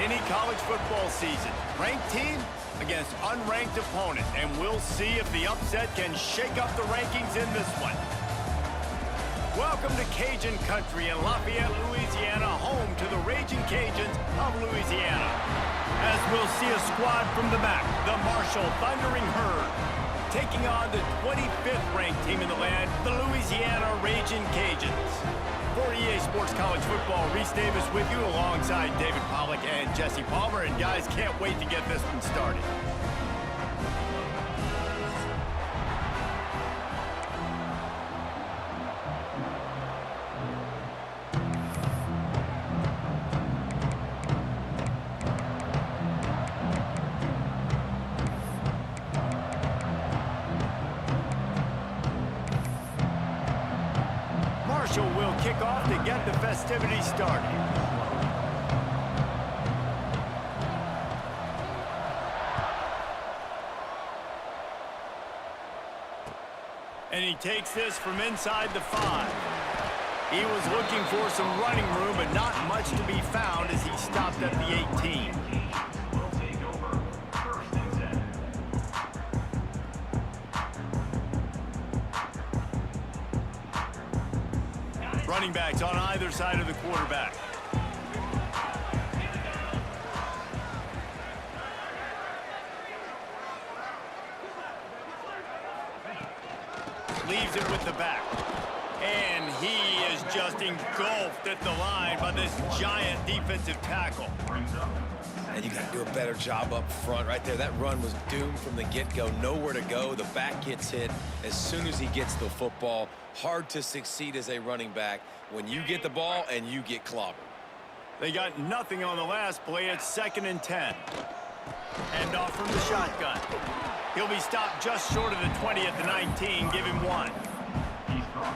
any college football season. Ranked team against unranked opponent, and we'll see if the upset can shake up the rankings in this one. Welcome to Cajun Country in Lafayette, Louisiana, home to the Raging Cajuns of Louisiana. As we'll see a squad from the back, the Marshall Thundering Herd, taking on the 25th ranked team in the land, the Louisiana Raging Cajuns. For EA Sports College Football, Reese Davis with you alongside David Pollack and Jesse Palmer. And guys, can't wait to get this one started. Marshall will kick off to get the festivities started. And he takes this from inside the 5. He was looking for some running room, but not much to be found as he stopped at the 18. Running backs on either side of the quarterback. Leaves it with the back. And he is just engulfed at the line by this giant defensive tackle. And you got to do a better job up front right there. That run was doomed from the get-go. Nowhere to go. The back gets hit as soon as he gets the football. Hard to succeed as a running back when you get the ball and you get clobbered. They got nothing on the last play. It's 2nd and 10. Hand off from the shotgun. He'll be stopped just short of the 20 at the 19. Give him 1.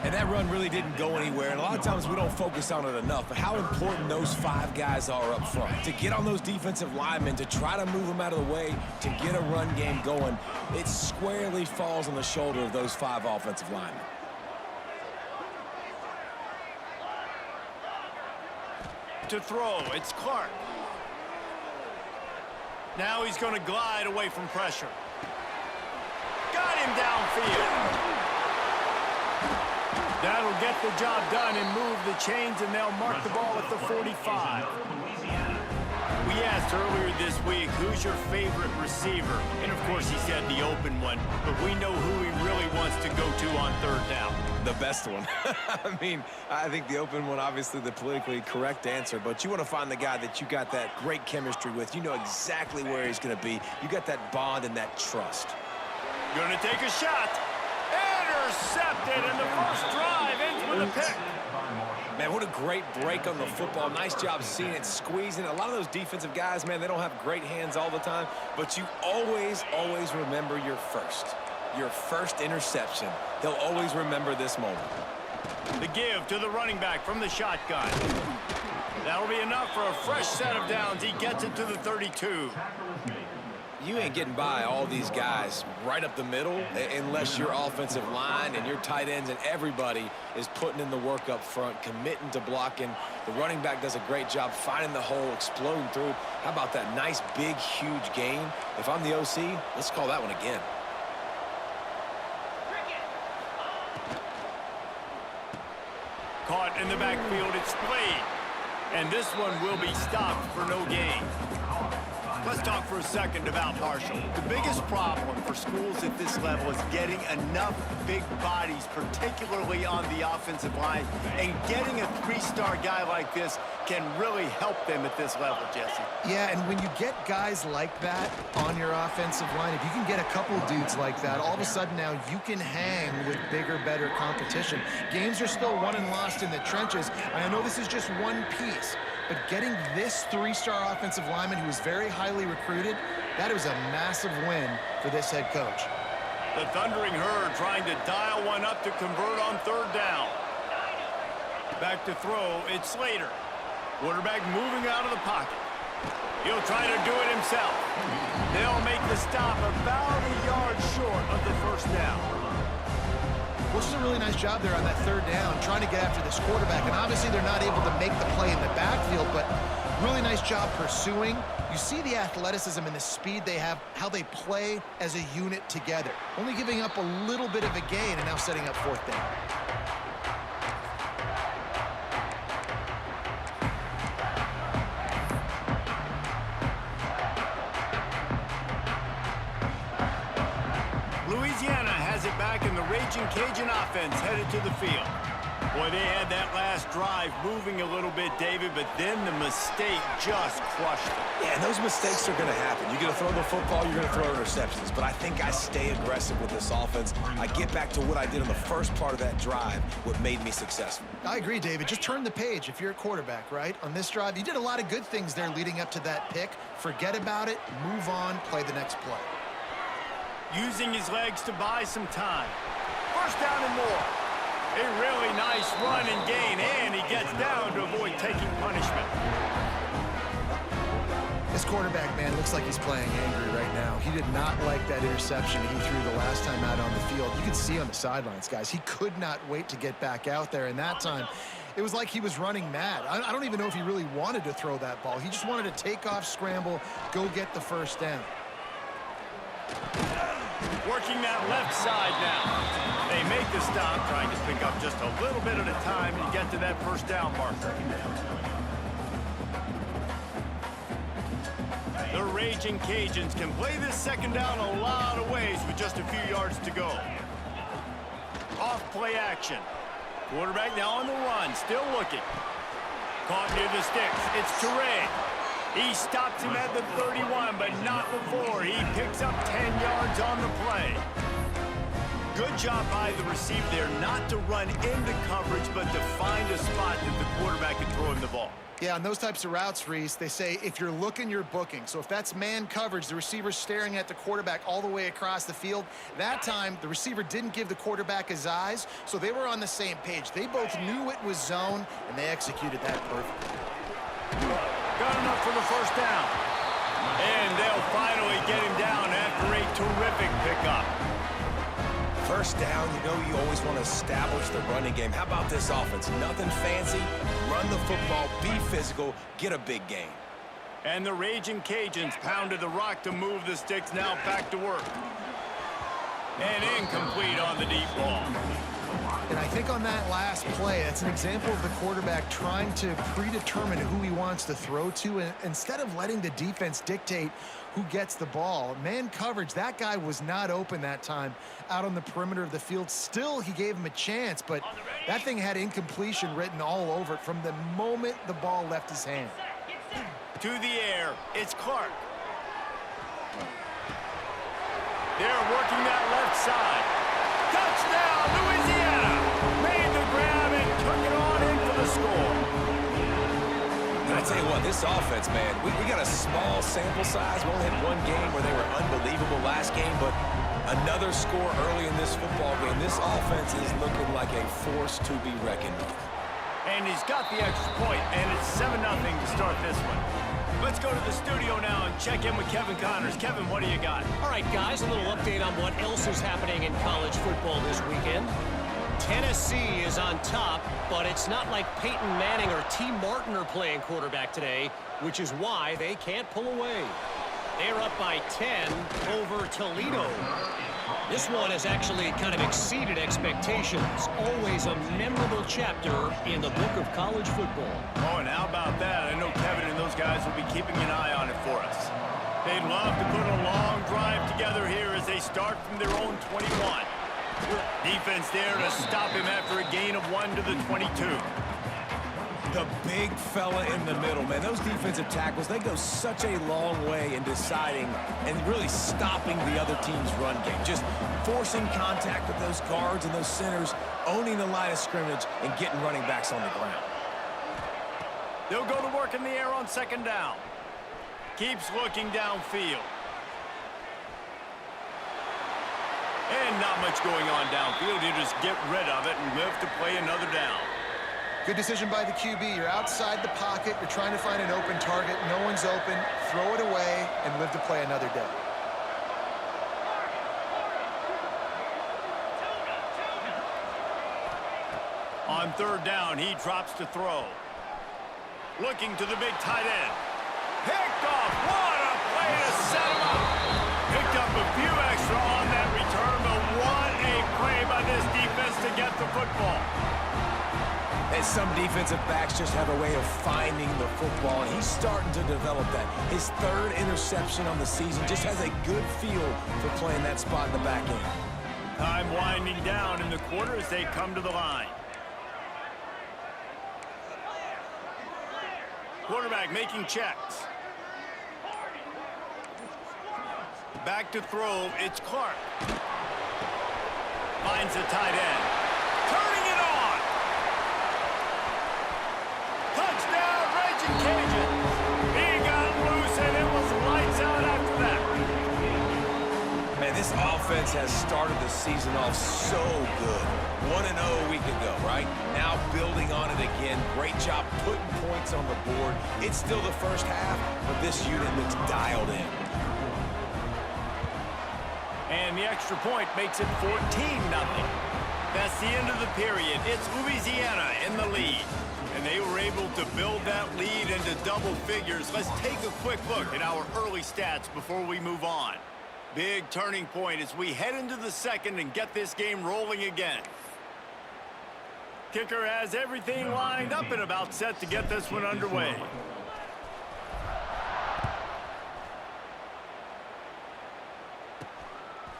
And that run really didn't go anywhere, and a lot of times we don't focus on it enough, but how important those 5 guys are up front. To get on those defensive linemen, to try to move them out of the way, to get a run game going, it squarely falls on the shoulder of those 5 offensive linemen. To throw, it's Clark. Now he's going to glide away from pressure. Got him downfield. That'll get the job done and move the chains, and they'll mark the ball at the 45. We asked earlier this week, who's your favorite receiver? And, of course, he said the open one, but we know who he really wants to go to on 3rd down. The best one. I mean, I think the open one, obviously the politically correct answer, but you want to find the guy that you got that great chemistry with. You know exactly where he's going to be. You got that bond and that trust. Going to take a shot. Intercepted, and the first drive ends with a pick. Man, what a great break on the football. Nice job seeing it, squeezing. A lot of those defensive guys, man, they don't have great hands all the time, but you always remember your first interception. They'll always remember this moment. The give to the running back from the shotgun. That'll be enough for a fresh set of downs. He gets it to the 32. You ain't getting by all these guys right up the middle unless your offensive line and your tight ends and everybody is putting in the work up front, committing to blocking. The running back does a great job finding the hole, exploding through. How about that nice, big, huge gain? If I'm the OC, let's call that one again. Caught in the backfield, it's Slade. And this one will be stopped for no gain. Let's talk for a second about Marshall. The biggest problem for schools at this level is getting enough big bodies, particularly on the offensive line. And getting a 3-star guy like this can really help them at this level, Jesse. Yeah, and when you get guys like that on your offensive line, if you can get a couple dudes like that, all of a sudden now you can hang with bigger, better competition. Games are still won and lost in the trenches. I know this is just one piece, but getting this 3-star offensive lineman who was very highly recruited, that was a massive win for this head coach. The Thundering Herd trying to dial one up to convert on 3rd down. Back to throw, it's Slater. Quarterback moving out of the pocket. He'll try to do it himself. They'll make the stop about a yard short of the 1st down. This is a really nice job there on that 3rd down, trying to get after this quarterback. And obviously they're not able to make the play in the backfield, but Really nice job pursuing. You see the athleticism and the speed they have, how they play as a unit together. Only giving up a little bit of a gain and now setting up 4th down. Louisiana has it back, and the Raging Cajun offense headed to the field. Boy, they had that last drive moving a little bit, David, but then the mistake just crushed them. Yeah, and those mistakes are going to happen. You're going to throw the football, you're going to throw interceptions. But I think I stay aggressive with this offense. I get back to what I did in the first part of that drive, what made me successful. I agree, David. Just turn the page if you're a quarterback, right? On this drive, you did a lot of good things there leading up to that pick. Forget about it, move on, play the next play. Using his legs to buy some time. 1st down and more. A really nice run and gain, and he gets down to avoid taking punishment. This quarterback, man, looks like he's playing angry right now. He did not like that interception he threw the last time out on the field. You could see on the sidelines, guys, he could not wait to get back out there, and that time it was like he was running mad. I don't even know if he really wanted to throw that ball. He just wanted to take off, scramble, go get the 1st down. Working that left side now. They make the stop, trying to pick up just a little bit at a time to get to that 1st down marker. The Raging Cajuns can play this 2nd down a lot of ways with just a few yards to go. Off play action. Quarterback now on the run, still looking. Caught near the sticks. It's Teray. He stops him at the 31, but not before. He picks up 10 yards on the play. Good job by the receiver there not to run into coverage, but to find a spot that the quarterback can throw him the ball. Yeah, on those types of routes, Reese, they say if you're looking, you're booking. So if that's man coverage, the receiver's staring at the quarterback all the way across the field. That time, the receiver didn't give the quarterback his eyes, so they were on the same page. They both knew it was zone, and they executed that perfectly. Got enough for the 1st down. And they'll finally get him down after a terrific pickup. 1st down, you know you always want to establish the running game. How about this offense? Nothing fancy. Run the football, be physical, get a big gain. And the Raging Cajuns pounded the rock to move the sticks. Now back to work. And incomplete on the deep ball. And I think on that last play, that's an example of the quarterback trying to predetermine who he wants to throw to, and instead of letting the defense dictate who gets the ball. Man coverage, that guy was not open that time out on the perimeter of the field. Still, he gave him a chance, but that thing had incompletion written all over it from the moment the ball left his hand. To the air, it's Clark. They're working that left side. Touchdown, Louisiana! Made the grab and took it on in for the score. And I tell you what, this offense, man, we got a small sample size. We only had one game where they were unbelievable last game, but another score early in this football game. This offense is looking like a force to be reckoned with. And he's got the extra point, and it's 7-0 to start this one. Let's go to the studio now and check in with Kevin Connors. Kevin, what do you got? All right, guys, a little update on what else is happening in college football this weekend. Tennessee is on top, but it's not like Peyton Manning or T. Martin are playing quarterback today, which is why they can't pull away. They're up by 10 over Toledo. This one has actually kind of exceeded expectations. Always a memorable chapter in the book of college football. Oh, and how about that? I know Kevin and those guys will be keeping an eye on it for us. They'd love to put a long drive together here as they start from their own 21. Defense there to stop him after a gain of 1 to the 22. The big fella in the middle, man. Those defensive tackles, they go such a long way in deciding and really stopping the other team's run game. Just forcing contact with those guards and those centers, owning the line of scrimmage, and getting running backs on the ground. They'll go to work in the air on 2nd down. Keeps looking downfield. And not much going on downfield. You just get rid of it and live to play another down. Good decision by the QB. You're outside the pocket. You're trying to find an open target. No one's open. Throw it away and live to play another day. On 3rd down, he drops to throw. Looking to the big tight end. Picked off. What a play to set him up. Picked up a few extra on that return, but what a play by this defense to get the football. And some defensive backs just have a way of finding the football, and he's starting to develop that. His third interception on the season, just has a good feel for playing that spot in the back end. Time winding down in the quarter as they come to the line. Quarterback making checks. Back to throw, it's Clark. Finds the tight end. Turning it on. Touchdown, Raging Cajuns. He got loose and it was lights out after that. Man, this offense has started the season off so good. 1-0 a week ago, right? Now building on it again. Great job putting points on the board. It's still the first half, but this unit looks dialed in. And the extra point makes it 14-0. That's the end of the period. It's Louisiana in the lead. And they were able to build that lead into double figures. Let's take a quick look at our early stats before we move on. Big turning point as we head into the second and get this game rolling again. Kicker has everything lined up and about set to get this one underway.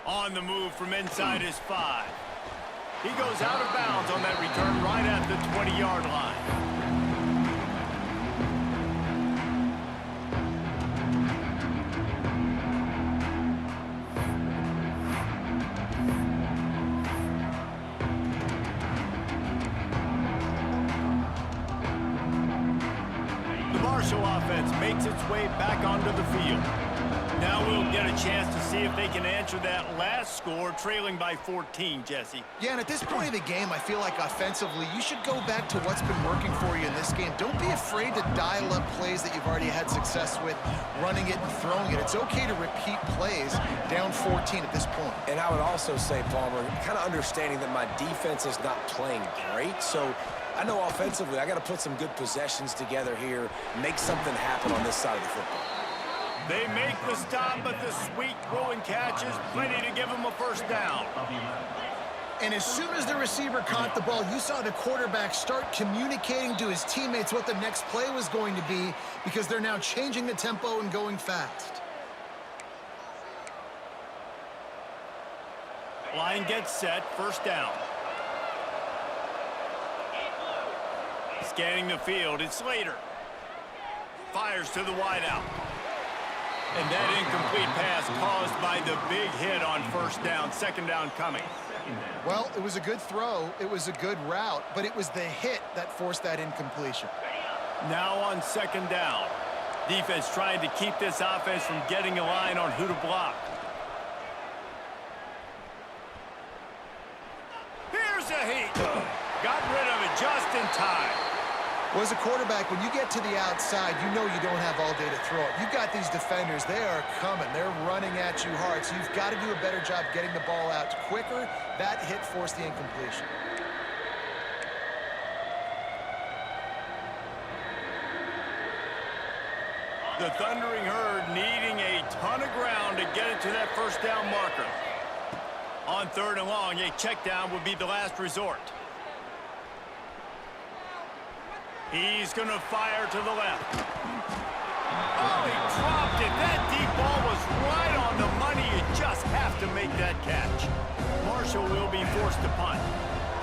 On the move from inside his 5. He goes out of bounds on that return right at the 20-yard line. Offense makes its way back onto the field. Now we'll get a chance to see if they can answer that last score, trailing by 14, Jesse. Yeah, and at this point of the game, I feel like offensively, you should go back to what's been working for you in this game. Don't be afraid to dial up plays that you've already had success with, running it and throwing it. It's okay to repeat plays down 14 at this point. And I would also say, Palmer, kind of understanding that my defense is not playing great, so I know offensively I got to put some good possessions together here, make something happen on this side of the football. They make the stop, but the sweet throw and catch is plenty to give them a first down. And as soon as the receiver caught the ball, you saw the quarterback start communicating to his teammates what the next play was going to be, because they're now changing the tempo and going fast. Line gets set, first down. Scanning the field, it's Slater. Fires to the wideout. And that incomplete pass caused by the big hit on first down, second down coming. Well, it was a good throw, it was a good route, but it was the hit that forced that incompletion. Now on second down. Defense trying to keep this offense from getting a line on who to block. Here's a heat. Got rid of it just in time. Well, as a quarterback, when you get to the outside, you know you don't have all day to throw it. You've got these defenders, they are coming. They're running at you hard, so you've got to do a better job getting the ball out quicker. That hit forced the incompletion. The Thundering Herd needing a ton of ground to get it to that first down marker. On third and long, a check down would be the last resort. He's going to fire to the left. Oh, he dropped it. That deep ball was right on the money. You just have to make that catch. Marshall will be forced to punt.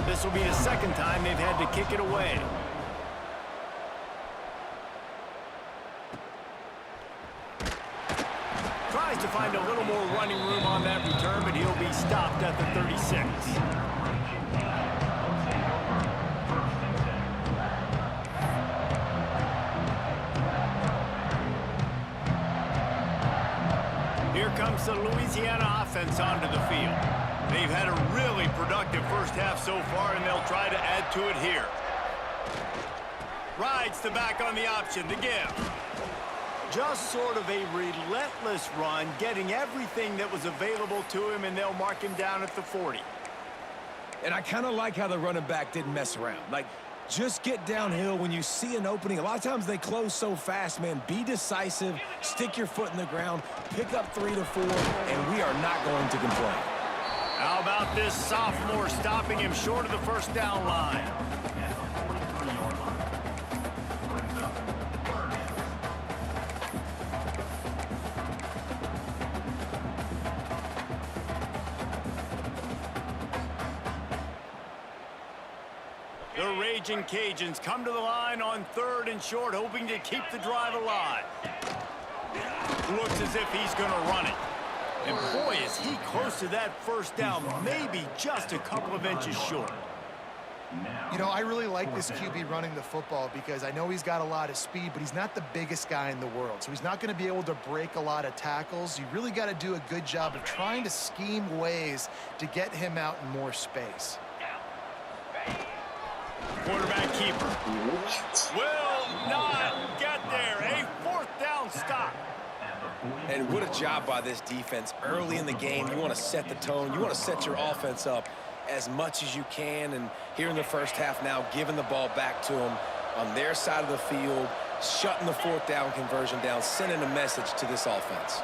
This will be the second time they've had to kick it away. Tries to find a little more running room on that return, but he'll be stopped at the 36. Here comes the Louisiana offense onto the field. They've had a really productive first half so far, and they'll try to add to it here. Rides the back on the option, the give. Just sort of a relentless run, getting everything that was available to him, and they'll mark him down at the 40. And I kind of like how the running back didn't mess around. Like, Just get downhill when you see an opening. A lot of times they close so fast, man. Be decisive, stick your foot in the ground, pick up 3 to 4, and we are not going to complain. How about this sophomore stopping him short of the first down line? The Raging Cajuns come to the line on 3rd and short, hoping to keep the drive alive. Looks as if he's going to run it. And boy, is he close to that first down, maybe just a couple of inches short. You know, I really like this QB running the football because I know he's got a lot of speed, but he's not the biggest guy in the world. So he's not going to be able to break a lot of tackles. You really got to do a good job of trying to scheme ways to get him out in more space. Quarterback keeper will not get there. A 4th down stop. And what a job by this defense. Early in the game, you want to set the tone. You want to set your offense up as much as you can. And here in the first half now, giving the ball back to them on their side of the field, shutting the 4th down conversion down, sending a message to this offense.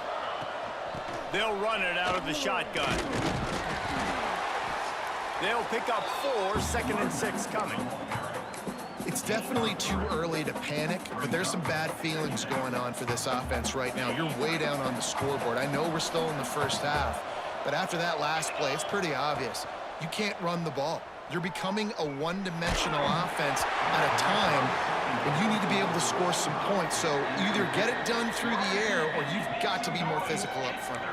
They'll run it out of the shotgun. They'll pick up 4, 2nd and 6 coming. It's definitely too early to panic, but there's some bad feelings going on for this offense right now. You're way down on the scoreboard. I know we're still in the first half, but after that last play, it's pretty obvious. You can't run the ball. You're becoming a one-dimensional offense at a time when you need to be able to score some points. So either get it done through the air or you've got to be more physical up front.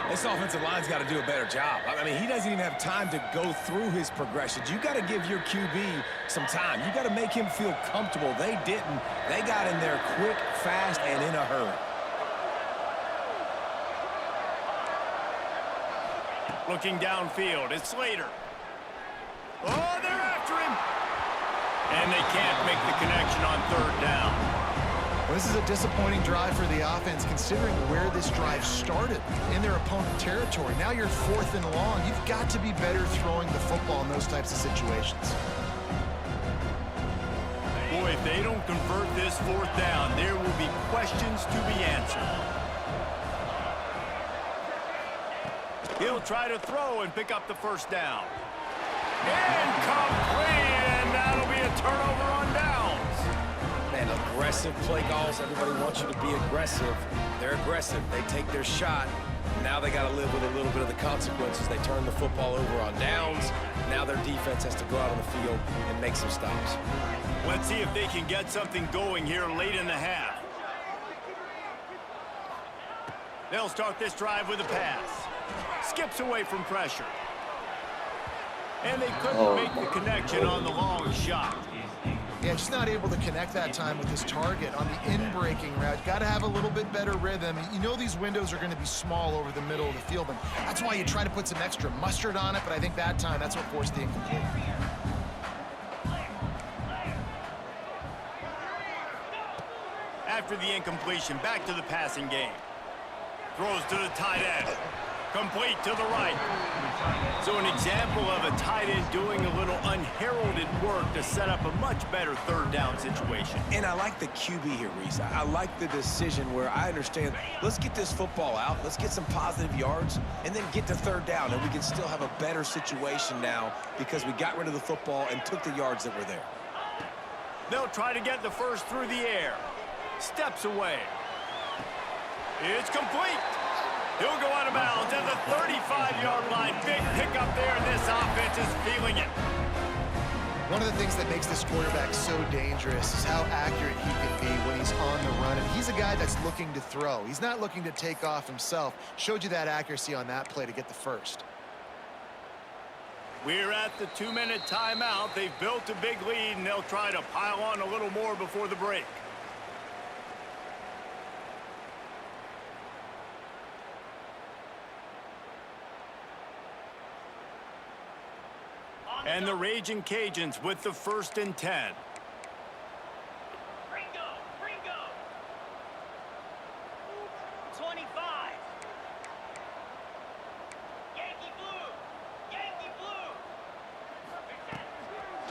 This offensive line's got to do a better job. I mean, he doesn't even have time to go through his progressions. You got to give your QB some time. You got to make him feel comfortable. They didn't. They got in there quick, fast, and in a hurry. Looking downfield, it's Slater. Oh, they're after him. And they can't make the connection on 3rd down. Well, this is a disappointing drive for the offense considering where this drive started, in their opponent territory. Now you're 4th and long. You've got to be better throwing the football in those types of situations. Boy, if they don't convert this 4th down, there will be questions to be answered. He'll try to throw and pick up the first down. Incomplete, and that'll be a turnover on downs. Man, aggressive play calls. Everybody wants you to be aggressive. They're aggressive. They take their shot. Now they got to live with a little bit of the consequences. They turn the football over on downs. Now their defense has to go out on the field and make some stops. Let's see if they can get something going here late in the half. They'll start this drive with a pass. Skips away from pressure. And they couldn't make the connection on the long shot. Yeah, just not able to connect that time with his target on the in-breaking route. Got to have a little bit better rhythm. You know these windows are going to be small over the middle of the field, and that's why you try to put some extra mustard on it, but I think that time that's what forced the incomplete. After the incompletion, back to the passing game. Throws to the tight end. Complete to the right. So an example of a tight end doing a little unheralded work to set up a much better 3rd down situation. And I like the QB here, Reese. I like the decision where I understand, let's get this football out, let's get some positive yards, and then get to 3rd down, and we can still have a better situation now because we got rid of the football and took the yards that were there. They'll try to get the first through the air. Steps away. It's complete. He'll go out of bounds at the 35-yard line. Big pickup there, and this offense is feeling it. One of the things that makes this quarterback so dangerous is how accurate he can be when he's on the run. And he's a guy that's looking to throw. He's not looking to take off himself. Showed you that accuracy on that play to get the first. We're at the 2-minute timeout. They've built a big lead, and they'll try to pile on a little more before the break. And the Raging Cajuns with the 1st and 10. Ringo! 25! Yankee blue! Yankee blue!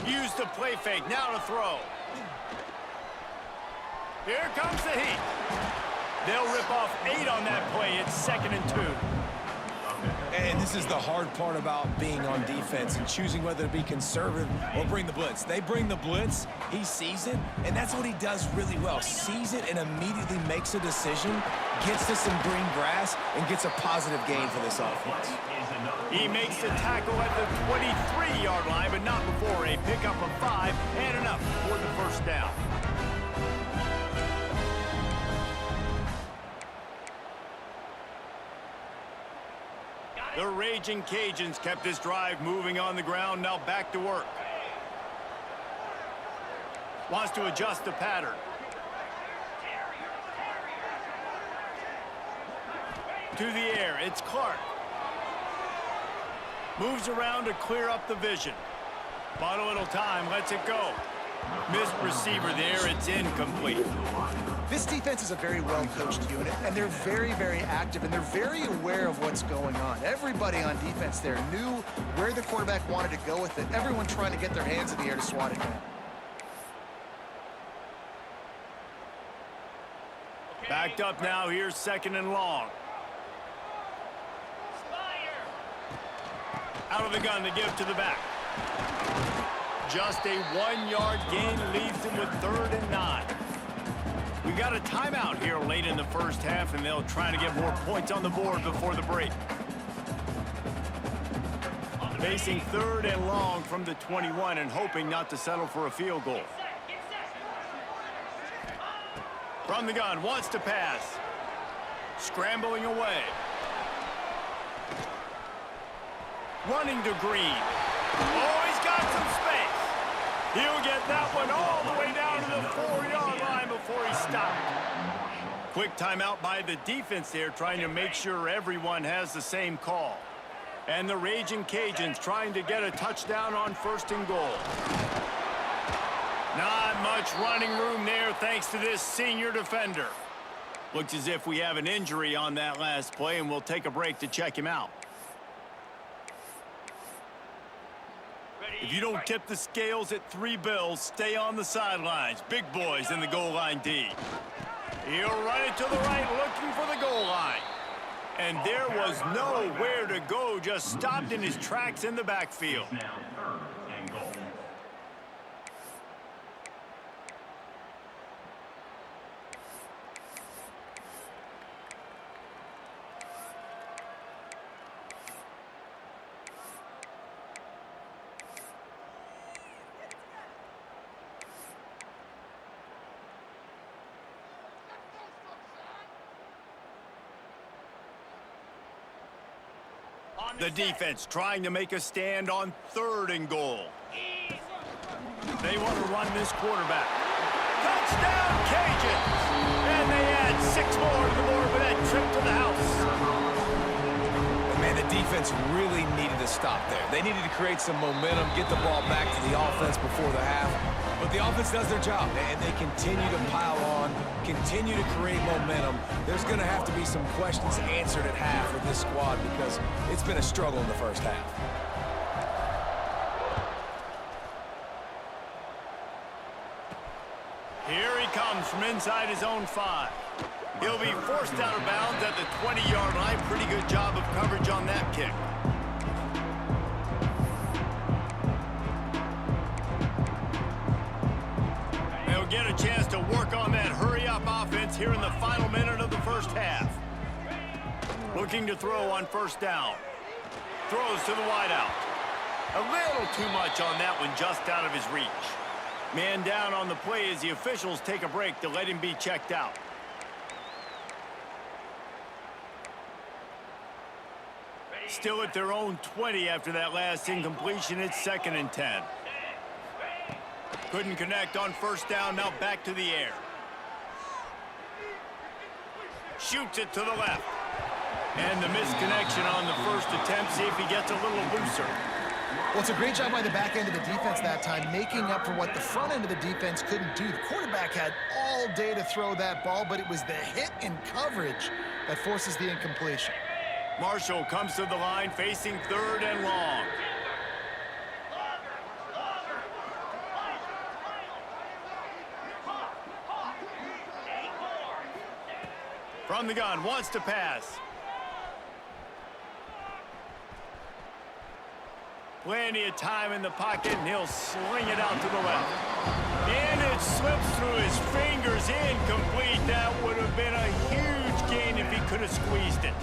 Use the play fake, now to throw. Here comes the heat. They'll rip off 8 on that play. It's 2nd and 2. And this is the hard part about being on defense and choosing whether to be conservative or bring the blitz. They bring the blitz, he sees it, and that's what he does really well. Sees it and immediately makes a decision, gets to some green grass, and gets a positive gain for this offense. He makes the tackle at the 23-yard line, but not before a pickup of 5 and enough for the first down. The Raging Cajuns kept this drive moving on the ground, now back to work. Wants to adjust the pattern. To the air, it's Clark. Moves around to clear up the vision. Bought a little time, lets it go. Missed receiver there, it's incomplete. This defense is a very well-coached unit, and they're very, very active, and they're very aware of what's going on. Everybody on defense there knew where the quarterback wanted to go with it. Everyone trying to get their hands in the air to swat it down. Backed up now, here's 2nd and long. Out of the gun to give to the back. Just a 1-yard gain leaves him with 3rd and 9. We got a timeout here late in the first half, and they'll try to get more points on the board before the break. Facing 3rd and long from the 21 and hoping not to settle for a field goal. From the gun, wants to pass. Scrambling away. Running to Green. Oh, he's got some space. He'll get that one all the way down to the 4-yard line before he stopped. Quick timeout by the defense there, trying to make sure everyone has the same call. And the Raging Cajuns trying to get a touchdown on 1st and goal. Not much running room there thanks to this senior defender. Looks as if we have an injury on that last play, and we'll take a break to check him out. If you don't tip the scales at 3 bills, stay on the sidelines. Big boys in the goal line D. He'll run it to the right, looking for the goal line. And there was nowhere to go, just stopped in his tracks in the backfield. The defense trying to make a stand on 3rd and goal. They want to run this quarterback. Touchdown, Cajuns! And they add 6 more to the board with that trip to the house. Man, the defense really needed to stop there. They needed to create some momentum, get the ball back to the offense before the half. But the offense does their job, and they continue to pile on, continue to create momentum. There's going to have to be some questions answered at half with this squad because it's been a struggle in the first half. Here he comes from inside his own 5. He'll be forced out of bounds at the 20-yard line. Pretty good job of coverage on that kick. They'll get a chance to work on that hurry-up offense here in the final minute of the first half. Looking to throw on 1st down. Throws to the wideout. A little too much on that one, just out of his reach. Man down on the play as the officials take a break to let him be checked out. Still at their own 20 after that last incompletion. It's 2nd and 10. Couldn't connect on 1st down, now back to the air. Shoots it to the left. And the misconnection on the first attempt. See if he gets a little looser. Well, it's a great job by the back end of the defense that time, making up for what the front end of the defense couldn't do. The quarterback had all day to throw that ball, but it was the hit in coverage that forces the incompletion. Marshall comes to the line facing 3rd and long. From the gun, wants to pass. Plenty of time in the pocket, and he'll sling it out to the left. And it slips through his fingers, incomplete. That would have been a huge gain if he could have squeezed it.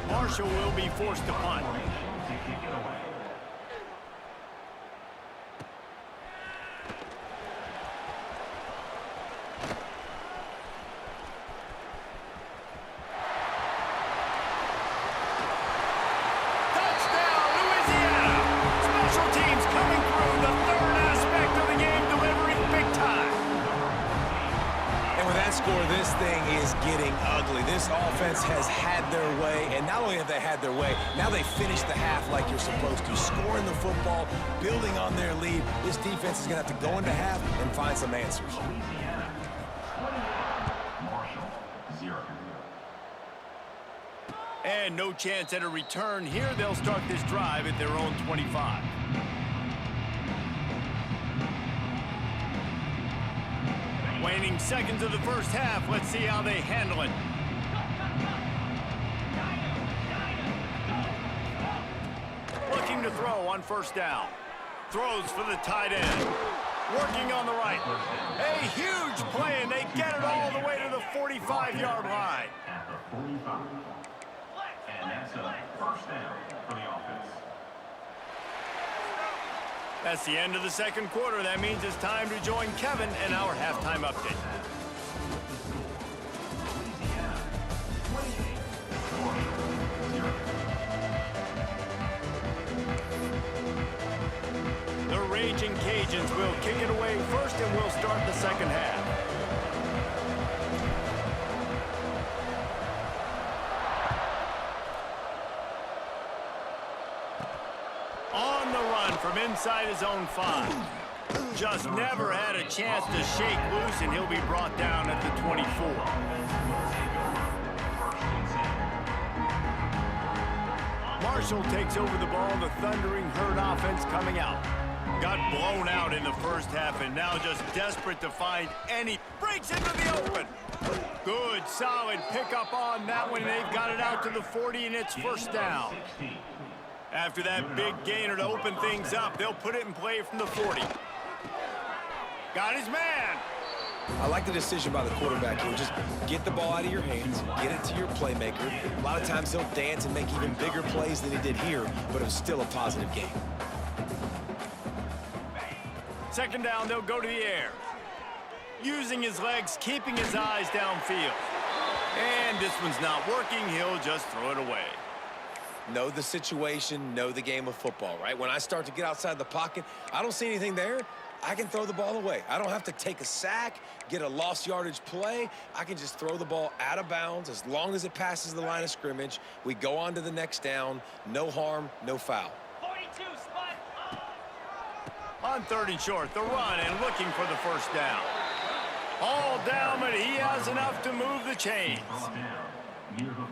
Marshall will be forced to punt. Touchdown, Louisiana! Special teams coming through, the third aspect of the game, delivering big time. And with that score, this thing is getting ugly. This offense has had their way, and not only have they had their way, now they finish the half like you're supposed to, scoring the football, building on their lead. This defense is going to have to go into half and find some answers. And no chance at a return here. They'll start this drive at their own 25. Waning seconds of the first half. Let's see how they handle it. Looking to throw on first down. Throws for the tight end. Working on the right. A huge play, and they get it all the way to the 45-yard line. At the 45. And that's a first down for the offense. That's the end of the second quarter. That means it's time to join Kevin and our halftime update. The Raging Cajuns will kick it away first, and we'll start the second half. On the run from inside his own 5. Just never had a chance to shake loose, and he'll be brought down at the 24. Marshall takes over the ball. The Thundering Herd offense coming out. Got blown out in the first half, and now just desperate to find any. Breaks into the open. Good, solid pickup on that one. They've got it out to the 40, and it's first down. After that big gainer to open things up, they'll put it in play from the 40. Got his man. I like the decision by the quarterback here. Just get the ball out of your hands, get it to your playmaker. A lot of times he'll dance and make even bigger plays than he did here, but it was still a positive game. Second down, they'll go to the air. Using his legs, keeping his eyes downfield. And this one's not working. He'll just throw it away. Know the situation, know the game of football, right? When I start to get outside the pocket, I don't see anything there. I can throw the ball away. I don't have to take a sack, get a lost yardage play. I can just throw the ball out of bounds as long as it passes the line of scrimmage. We go on to the next down. No harm, no foul. 42, spot. On third and short, the run and looking for the first down. All down, but he has enough to move the chains.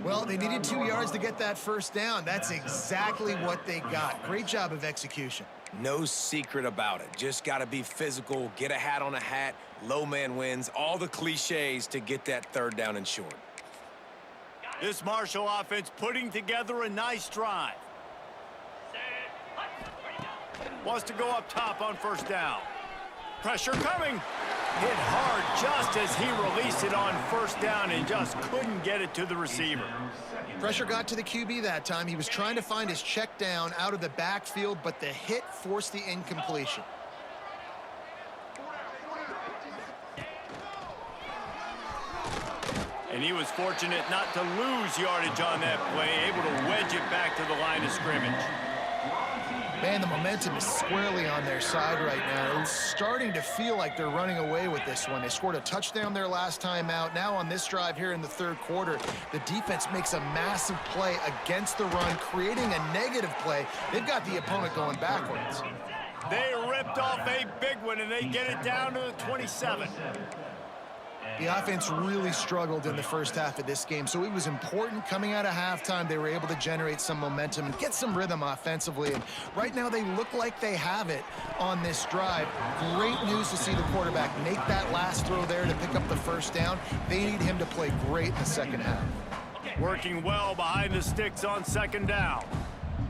Well, they needed 2 yards to get that first down. That's exactly what they got. Great job of execution. No secret about it. Just got to be physical, get a hat on a hat, low man wins, all the cliches to get that third down and short. This Marshall offense putting together a nice drive. Wants to go up top on first down. Pressure coming. Hit hard just as he released it on first down and just couldn't get it to the receiver. Pressure got to the QB that time. He was trying to find his check down out of the backfield, but the hit forced the incompletion. And he was fortunate not to lose yardage on that play, able to wedge it back to the line of scrimmage. Man, the momentum is squarely on their side right now. It's starting to feel like they're running away with this one. They scored a touchdown their last time out. Now on this drive here in the third quarter, the defense makes a massive play against the run, creating a negative play. They've got the opponent going backwards. They ripped off a big one, and they get it down to the 27. The offense really struggled in the first half of this game, so it was important coming out of halftime. They were able to generate some momentum and get some rhythm offensively, and right now they look like they have it on this drive. Great news to see the quarterback make that last throw there to pick up the first down. They need him to play great in the second half. Working well behind the sticks on second down.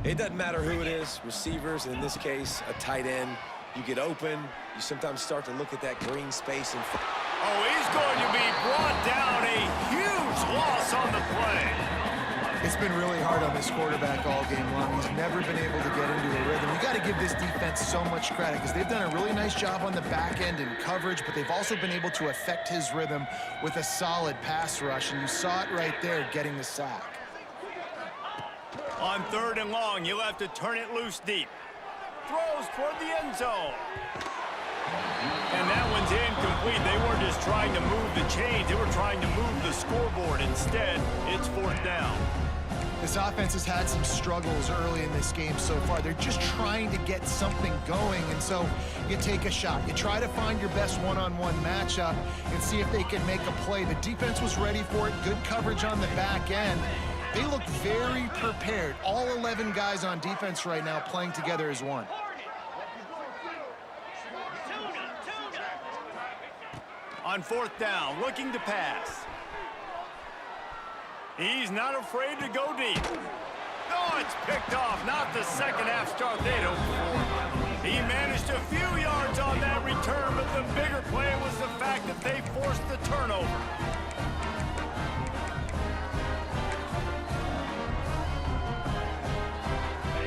It doesn't matter who it is, receivers, in this case, a tight end. You get open, you sometimes start to look at that green space in front. Oh, he's going to be brought down. A huge loss on the play. It's been really hard on this quarterback all game long. He's never been able to get into a rhythm. You got to give this defense so much credit because they've done a really nice job on the back end in coverage, but they've also been able to affect his rhythm with a solid pass rush, and you saw it right there getting the sack. On 3rd and long, you'll have to turn it loose deep. Throws toward the end zone. And that one's incomplete. They weren't just trying to move the chains. They were trying to move the scoreboard. Instead, it's 4th down. This offense has had some struggles early in this game so far. They're just trying to get something going, and so you take a shot. You try to find your best one-on-one matchup and see if they can make a play. The defense was ready for it. Good coverage on the back end. They look very prepared. All 11 guys on defense right now playing together as one. On 4th down, looking to pass. He's not afraid to go deep. No, it's picked off. Not the second half start they'd hoped for. He managed a few yards on that return, but the bigger play was the fact that they forced the turnover.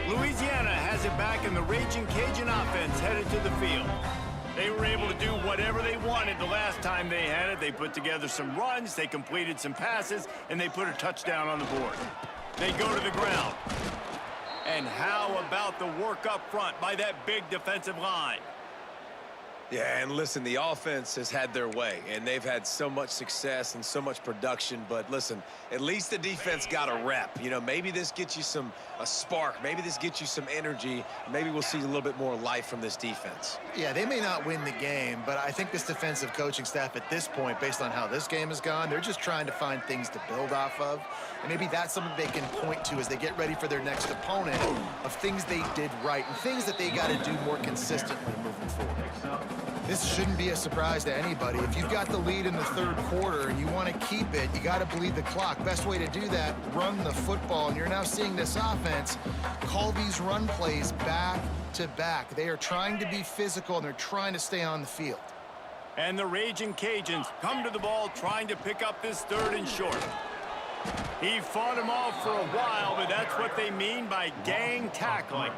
Louisiana has it back, and the Raging Cajun offense headed to the field. They were able to do whatever they wanted the last time they had it. They put together some runs, they completed some passes, and they put a touchdown on the board. They go to the ground. And how about the work up front by that big defensive line? Yeah, and listen, the offense has had their way, and they've had so much success and so much production. But listen, at least the defense got a rep. You know, maybe this gets you a spark. Maybe this gets you some energy. Maybe we'll see a little bit more life from this defense. Yeah, they may not win the game, but I think this defensive coaching staff at this point, based on how this game has gone, they're just trying to find things to build off of. And maybe that's something they can point to as they get ready for their next opponent of things they did right and things that they got to do more consistently moving forward. This shouldn't be a surprise to anybody. If you've got the lead in the 3rd quarter and you want to keep it, you got to bleed the clock. Best way to do that, run the football. And you're now seeing this offense call these run plays back to back. They are trying to be physical, and they're trying to stay on the field. And the Raging Cajuns come to the ball trying to pick up this 3rd and short. He fought him off for a while, but that's what they mean by gang tackling.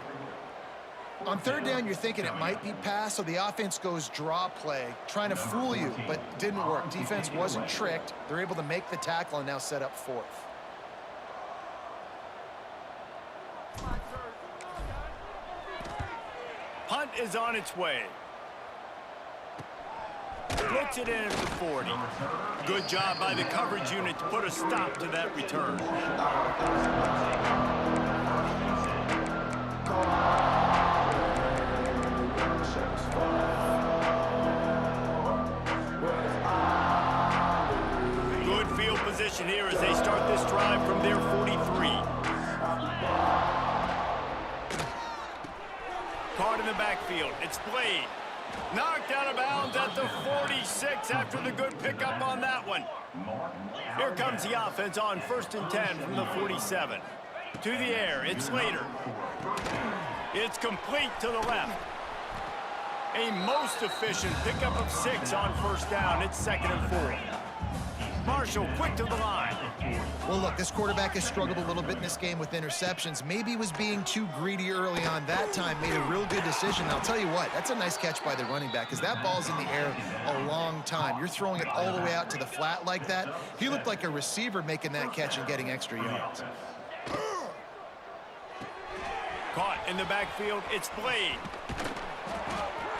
On 3rd down, you're thinking it might be pass, so the offense goes draw play, trying to fool you, but didn't work. Defense wasn't tricked. They're able to make the tackle and now set up 4th. Punt is on its way. Blitz it in at the 40. Good job by the coverage unit to put a stop to that return. Good field position here as they start this drive from their 43. Caught in the backfield. It's Blade. Knocked out of bounds at the 46 after the good pickup on that one. Here comes the offense on 1st and 10 from the 47. To the air, it's Slater. It's complete to the left. A most efficient pickup of 6 on 1st down. It's 2nd and 4. Marshall quick to the line. Well, look, this quarterback has struggled a little bit in this game with interceptions. Maybe he was being too greedy early on. That time made a real good decision. I'll tell you what, that's a nice catch by the running back because that ball's in the air a long time. You're throwing it all the way out to the flat like that. He looked like a receiver making that catch and getting extra yards. Caught in the backfield, it's Blade.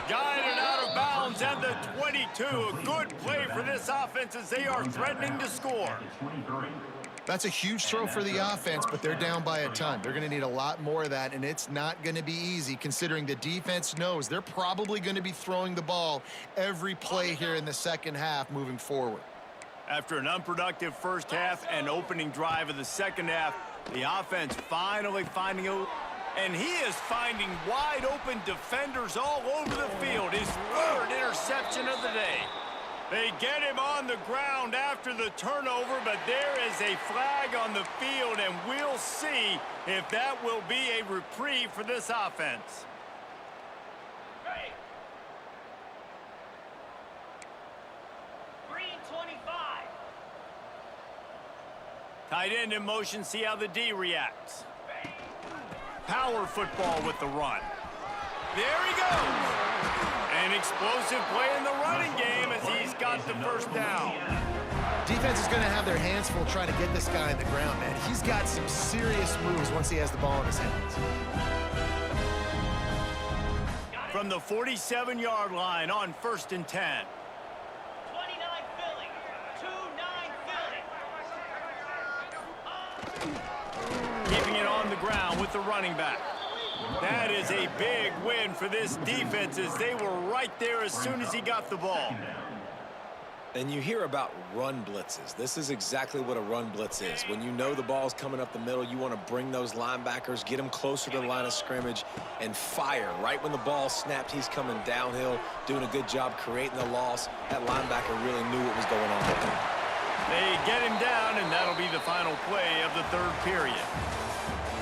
Guided out of bounds at the 22. A good play for this offense as they are threatening to score. That's a huge throw for the offense, but they're down by a ton. They're going to need a lot more of that, and it's not going to be easy considering the defense knows they're probably going to be throwing the ball every play here in the second half moving forward. After an unproductive first half and opening drive of the second half, the offense finally finding a... And he is finding wide-open defenders all over the field. His third interception of the day. They get him on the ground after the turnover, but there is a flag on the field, and we'll see if that will be a reprieve for this offense. Ready. Green 25. Tight end in motion, see how the D reacts. Power football with the run. There he goes. An explosive play in the running game as he's got the first down. Defense is going to have their hands full trying to get this guy on the ground, man. He's got some serious moves once he has the ball in his hands. From the 47-yard line on 1st and 10. 29 Philly. 2-9 Philly. Keeping it on the ground with the running back. That is a big win for this defense as they were right there as soon as he got the ball. And you hear about run blitzes. This is exactly what a run blitz is. When you know the ball's coming up the middle, you want to bring those linebackers, get them closer to the line of scrimmage, and fire. Right when the ball snapped, he's coming downhill, doing a good job creating the loss. That linebacker really knew what was going on. They get him down, and that'll be the final play of the third period.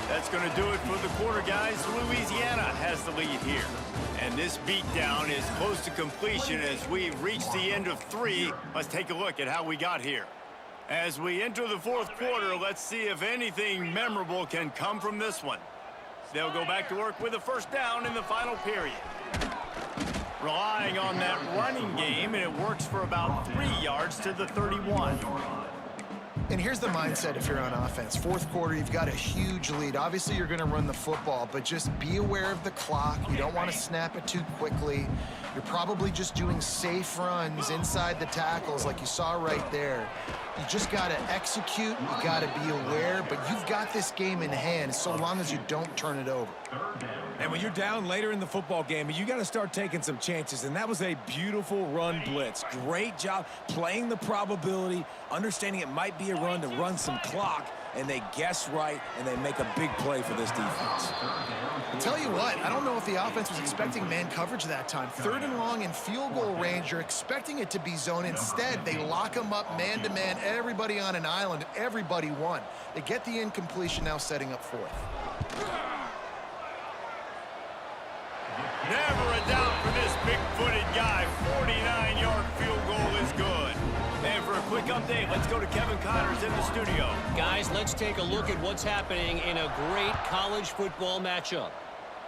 That's going to do it for the quarter, guys. Louisiana has the lead here. And this beatdown is close to completion as we've reached the end of 3. Let's take a look at how we got here. As we enter the fourth quarter, let's see if anything memorable can come from this one. They'll go back to work with a first down in the final period. Relying on that running game, and it works for about 3 yards to the 31. And here's the mindset if you're on offense. Fourth quarter, you've got a huge lead. Obviously, you're going to run the football, but just be aware of the clock. You don't want to snap it too quickly. You're probably just doing safe runs inside the tackles like you saw right there. You just got to execute. You got to be aware, but you've got this game in hand so long as you don't turn it over. And when you're down later in the football game, you got to start taking some chances, and that was a beautiful run blitz. Great job playing the probability, understanding it might be a run to run some clock, and they guess right, and they make a big play for this defense. I'll tell you what, I don't know if the offense was expecting man coverage that time. 3rd and long in field goal range, you're expecting it to be zone. Instead, they lock them up man-to-man, everybody on an island, and everybody won. They get the incompletion, now setting up 4th. Never a doubt for this big-footed guy. 49-yard field goal is good. And for a quick update, let's go to Kevin Connors in the studio. Guys, let's take a look at what's happening in a great college football matchup.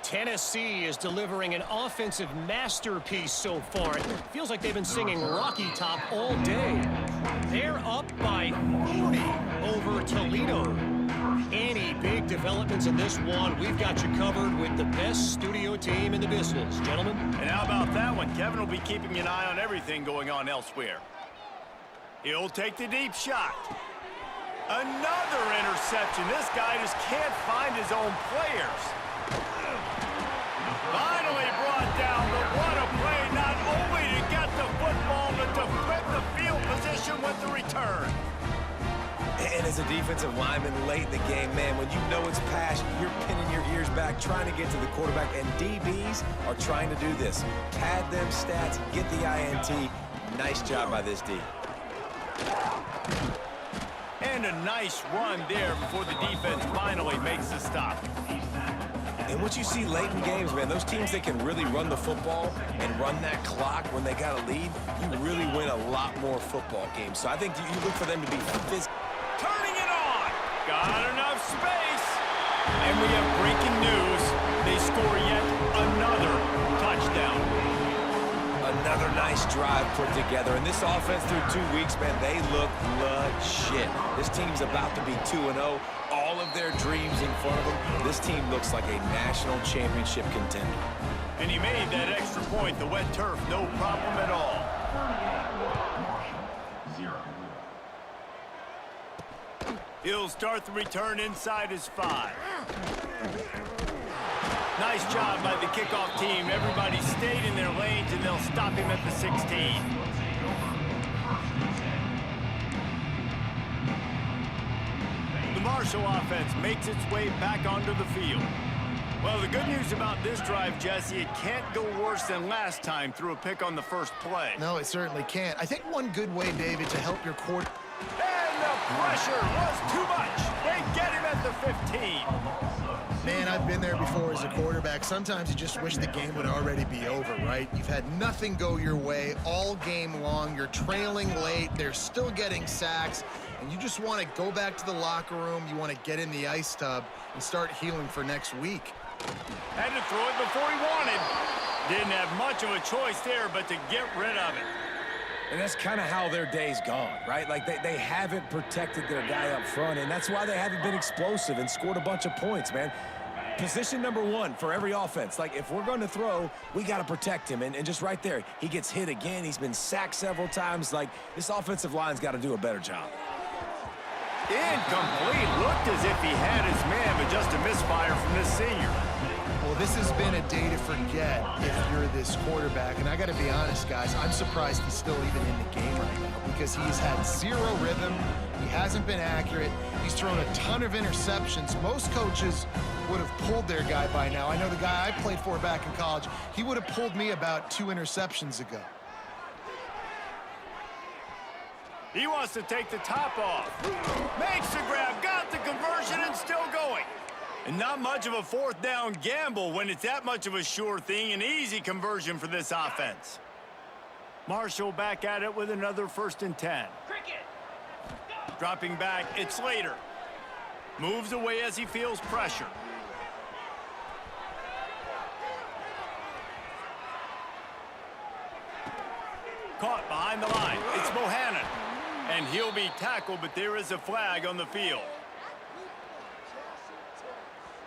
Tennessee is delivering an offensive masterpiece so far. It feels like they've been singing Rocky Top all day. They're up by 40 over Toledo. Any big developments in this one, we've got you covered with the best studio team in the business, gentlemen. And how about that one? Kevin will be keeping an eye on everything going on elsewhere. He'll take the deep shot. Another interception. This guy just can't find his own players. Finally brought down, but what a play, not only to get the football, but to flip the field position with the return. And as a defensive lineman late in the game, man, when you know it's past, you're pinning your ears back, trying to get to the quarterback, and DBs are trying to do this. Pad them stats, get the INT. Nice job by this D. And a nice run there before the defense finally makes the stop. And what you see late in games, man, those teams that can really run the football and run that clock when they got a lead, you really win a lot more football games. So I think you look for them to be physical. Turning it on. Got enough space. And we have breaking news. They score yet another touchdown. Another nice drive put together. And this offense through 2 weeks, man, they look legit. This team's about to be 2-0. All of their dreams in front of them. This team looks like a national championship contender. And he made that extra point. The wet turf, no problem at all. 0. He'll start the return inside his 5. Nice job by the kickoff team. Everybody stayed in their lanes, and they'll stop him at the 16. The Marshall offense makes its way back onto the field. Well, the good news about this drive, Jesse, it can't go worse than last time through a pick on the first play. No, it certainly can't. I think one good way, David, to help your quarterback. And the pressure was too much. They get him at the 15. Man, I've been there before as a quarterback. Sometimes you just wish the game would already be over, right? You've had nothing go your way all game long. You're trailing late. They're still getting sacks. And you just want to go back to the locker room. You want to get in the ice tub and start healing for next week. Had to throw it before he wanted. Didn't have much of a choice there but to get rid of it. And that's kind of how their day's gone, right? Like they haven't protected their guy up front, and that's why they haven't been explosive and scored a bunch of points, man. Position number 1 for every offense. Like, if we're going to throw, we got to protect him. And just right there, he gets hit again. He's been sacked several times. Like, this offensive line's got to do a better job. Incomplete. Looked as if he had his man, but just a misfire from this senior. Well, this has been a day to forget if you're this quarterback. And I got to be honest, guys, I'm surprised he's still even in the game right now because he's had zero rhythm. He hasn't been accurate. He's thrown a ton of interceptions. Most coaches would have pulled their guy by now. I know the guy I played for back in college, he would have pulled me about 2 interceptions ago. He wants to take the top off. Makes the grab, got the conversion, and still going. And not much of a 4th down gamble when it's that much of a sure thing. An easy conversion for this offense. Marshall back at it with another 1st and 10. Cricket. Dropping back, it's Slater. Moves away as he feels pressure. Caught behind the line. It's Bohannon. And he'll be tackled, but there is a flag on the field.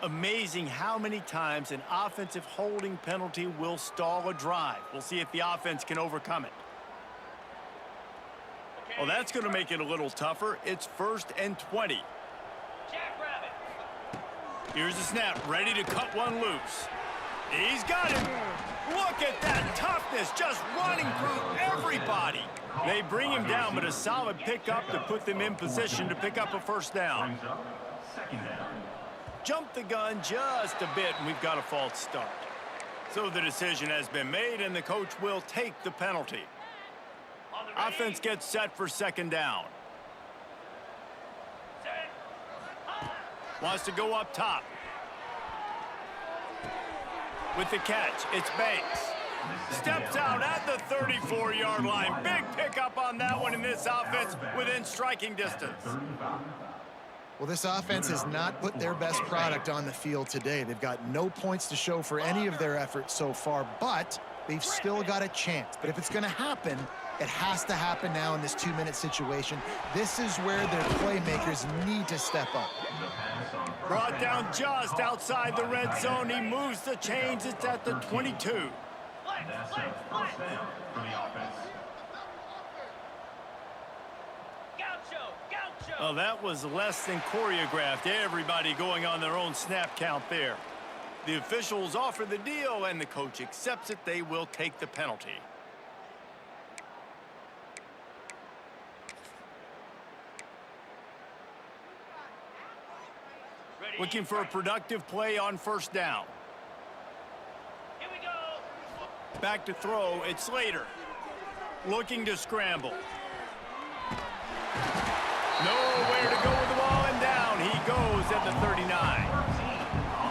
Amazing how many times an offensive holding penalty will stall a drive. We'll see if the offense can overcome it. Well, that's going to make it a little tougher. It's 1st and 20. Jackrabbit. Here's the snap, ready to cut one loose. He's got him. Look at that toughness, just running through everybody. They bring him down, but a solid pickup to put them in position to pick up a 1st down. Brings up 2nd down. Jumped the gun just a bit, and we've got a false start. So the decision has been made, and the coach will take the penalty. Offense gets set for 2nd down. Set. Wants to go up top. With the catch, it's Banks. Steps out at the 34-yard line. Big pickup on that one in this offense within striking distance. Well, this offense has not put their best product on the field today. They've got no points to show for any of their efforts so far, but they've still got a chance. But if it's going to happen, it has to happen now in this 2-minute situation. This is where their playmakers need to step up. Brought down just outside the red zone. He moves the chains. It's at the 22. That's a 1st down for the offense. Gaucho. Well, that was less than choreographed. Everybody going on their own snap count there. The officials offer the deal, and the coach accepts it. They will take the penalty. Ready. Looking for a productive play on 1st down. Here we go. Back to throw, it's Slater. Looking to scramble. Nowhere to go with the ball, and down he goes at the 39.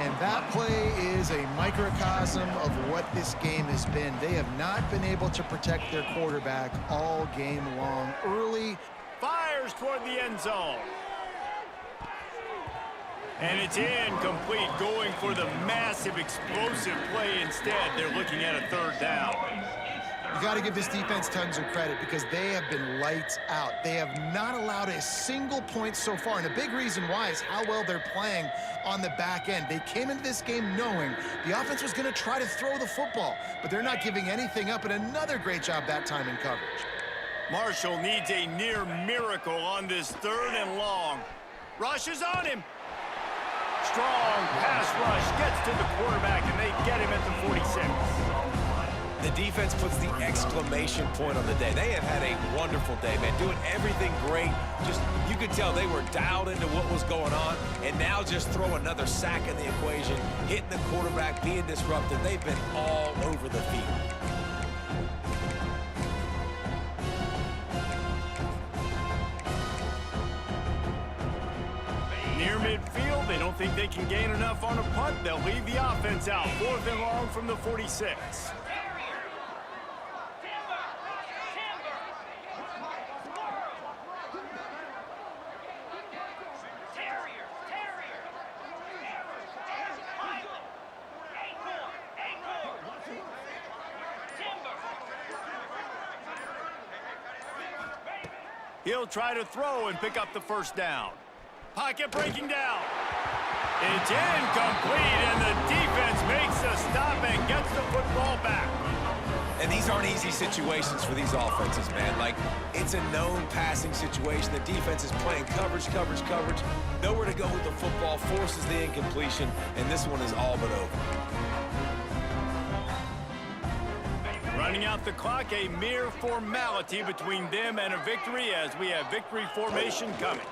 And that play is a microcosm of what this game has been. They have not been able to protect their quarterback all game long. Early. Fires toward the end zone. And it's incomplete, going for the massive explosive play instead. They're looking at a 3rd down. You got to give this defense tons of credit because they have been lights out. They have not allowed a single point so far, and the big reason why is how well they're playing on the back end. They came into this game knowing the offense was going to try to throw the football, but they're not giving anything up, and another great job that time in coverage. Marshall needs a near miracle on this 3rd and long. Rushes on him. Strong pass rush gets to the quarterback, and they get him at the 46. The defense puts the exclamation point on the day. They have had a wonderful day, man, doing everything great. Just, you could tell they were dialed into what was going on, and now just throw another sack in the equation, hitting the quarterback, being disruptive. They've been all over the field. Near midfield, they don't think they can gain enough on a punt. They'll leave the offense out. 4th and long from the 46. He'll try to throw and pick up the first down. Pocket breaking down. It's incomplete, and the defense makes a stop and gets the football back. And these aren't easy situations for these offenses, man. Like, it's a known passing situation. The defense is playing coverage. Nowhere to go with the football, forces the incompletion, and this one is all but over. Running out the clock, a mere formality between them and a victory as we have victory formation coming.